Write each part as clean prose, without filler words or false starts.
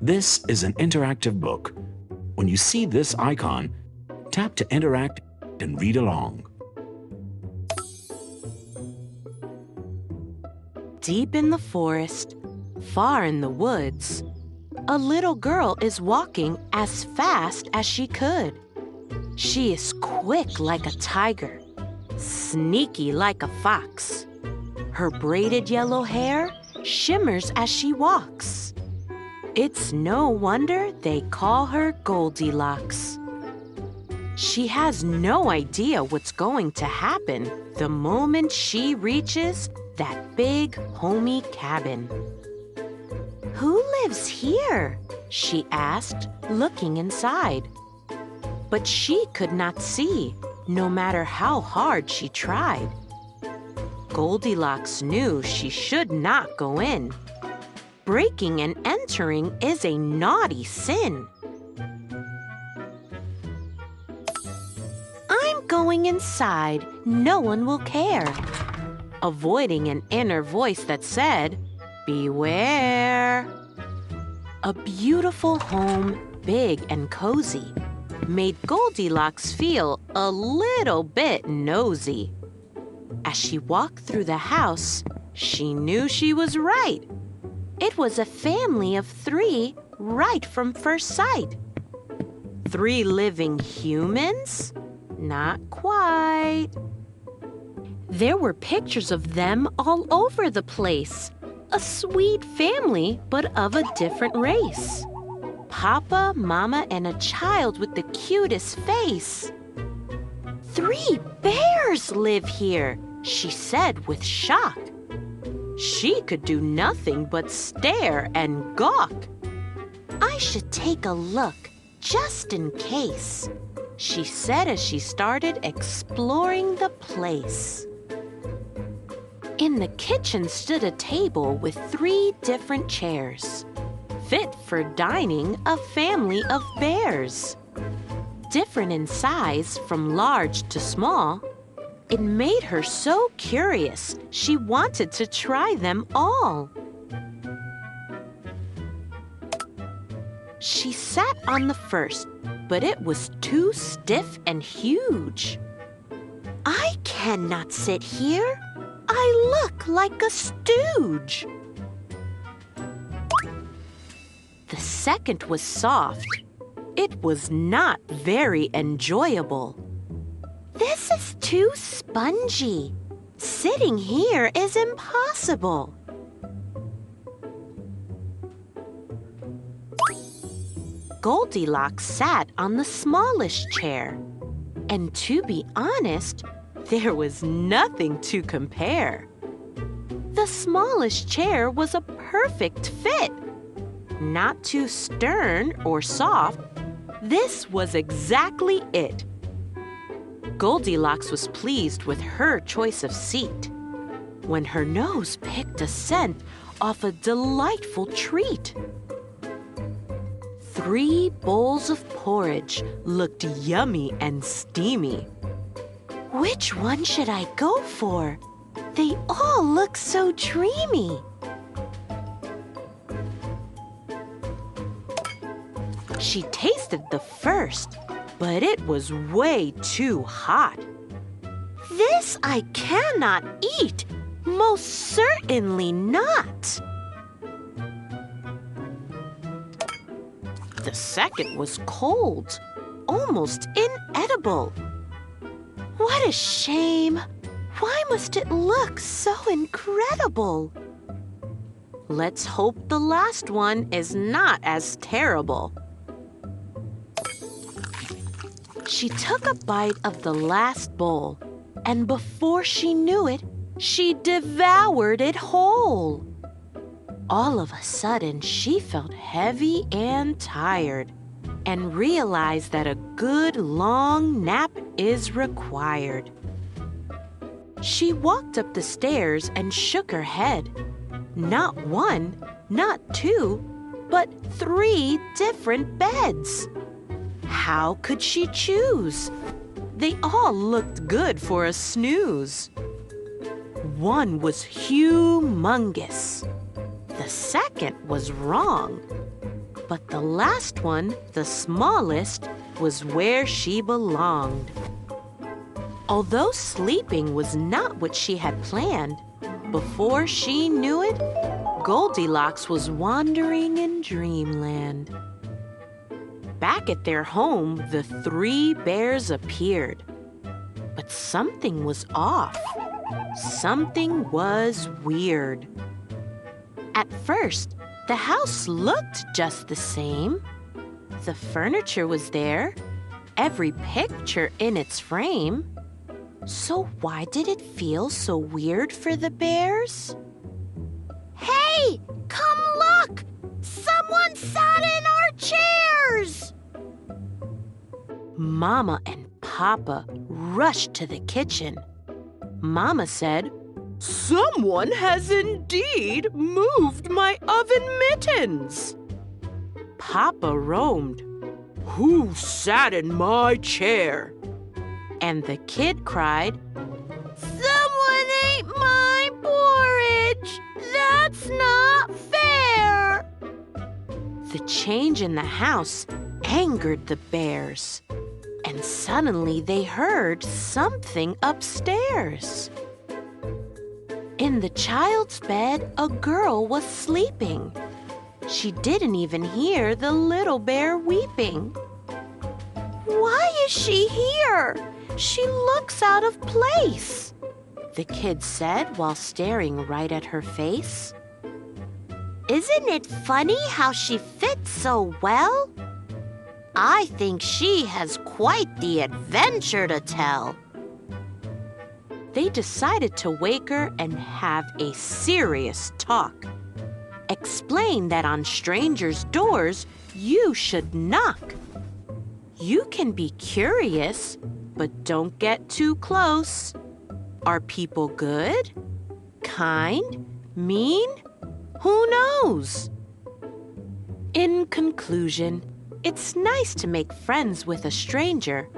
This is an interactive book. When you see this icon, tap to interact and read along. Deep in the forest, far in the woods, a little girl is walking as fast as she could. She is quick like a tiger, sneaky like a fox. Her braided yellow hair shimmers as she walks. It's no wonder they call her Goldilocks. She has no idea what's going to happen the moment she reaches that big homey cabin. "Who lives here?" she asked, looking inside. But she could not see, no matter how hard she tried. Goldilocks knew she should not go in. Breaking and entering is a naughty sin. "I'm going inside. No one will care," avoiding an inner voice that said, "Beware." A beautiful home, big and cozy, made Goldilocks feel a little bit nosy. As she walked through the house, she knew she was right. It was a family of 3 right from first sight. 3 living humans? Not quite. There were pictures of them all over the place. A sweet family, but of a different race. Papa, Mama, and a child with the cutest face. "3 bears live here," she said with shock. She could do nothing but stare and gawk. "I should take a look, just in case," she said as she started exploring the place. In the kitchen stood a table with 3 different chairs, fit for dining a family of bears. Different in size from large to small, it made her so curious she wanted to try them all. She sat on the first, but it was too stiff and huge. "I cannot sit here. I look like a stooge." The second was soft. It was not very enjoyable. "This is too spongy. Sitting here is impossible." Goldilocks sat on the smallest chair. And to be honest, there was nothing to compare. The smallest chair was a perfect fit. Not too stern or soft. This was exactly it. Goldilocks was pleased with her choice of seat when her nose picked a scent off a delightful treat. 3 bowls of porridge looked yummy and steamy. Which one should I go for? They all look so dreamy. She tasted the first, but it was way too hot. "This I cannot eat, most certainly not." The second was cold, almost inedible. What a shame! Why must it look so incredible? Let's hope the last one is not as terrible. She took a bite of the last bowl, and before she knew it, she devoured it whole. All of a sudden, she felt heavy and tired, and realized that a good long nap is required. She walked up the stairs and shook her head. Not 1, not 2, but 3 different beds. How could she choose? They all looked good for a snooze. One was humongous. The second was wrong. But the last one, the smallest, was where she belonged. Although sleeping was not what she had planned, before she knew it, Goldilocks was wandering in dreamland. Back at their home, the three bears appeared. But something was off. Something was weird. At first, the house looked just the same. The furniture was there, every picture in its frame. So why did it feel so weird for the bears? Hey, come look! Someone sat in our chairs! Mama and Papa rushed to the kitchen. Mama said, "Someone has indeed moved my oven mittens." Papa roamed, "Who sat in my chair?" And the kid cried, "Someone ate my porridge! That's not fair!" The change in the house angered the bears, and suddenly they heard something upstairs. In the child's bed, a girl was sleeping. She didn't even hear the little bear weeping. "Why is she here? She looks out of place," the kid said while staring right at her face. "Isn't it funny how she fits so well? I think she has quite the adventure to tell." They decided to wake her and have a serious talk. Explain that on strangers' doors, you should knock. You can be curious, but don't get too close. Are people good? Kind? Mean? Who knows? In conclusion, it's nice to make friends with a stranger,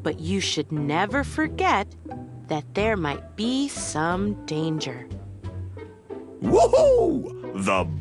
but you should never forget that there might be some danger. Woohoo! The book.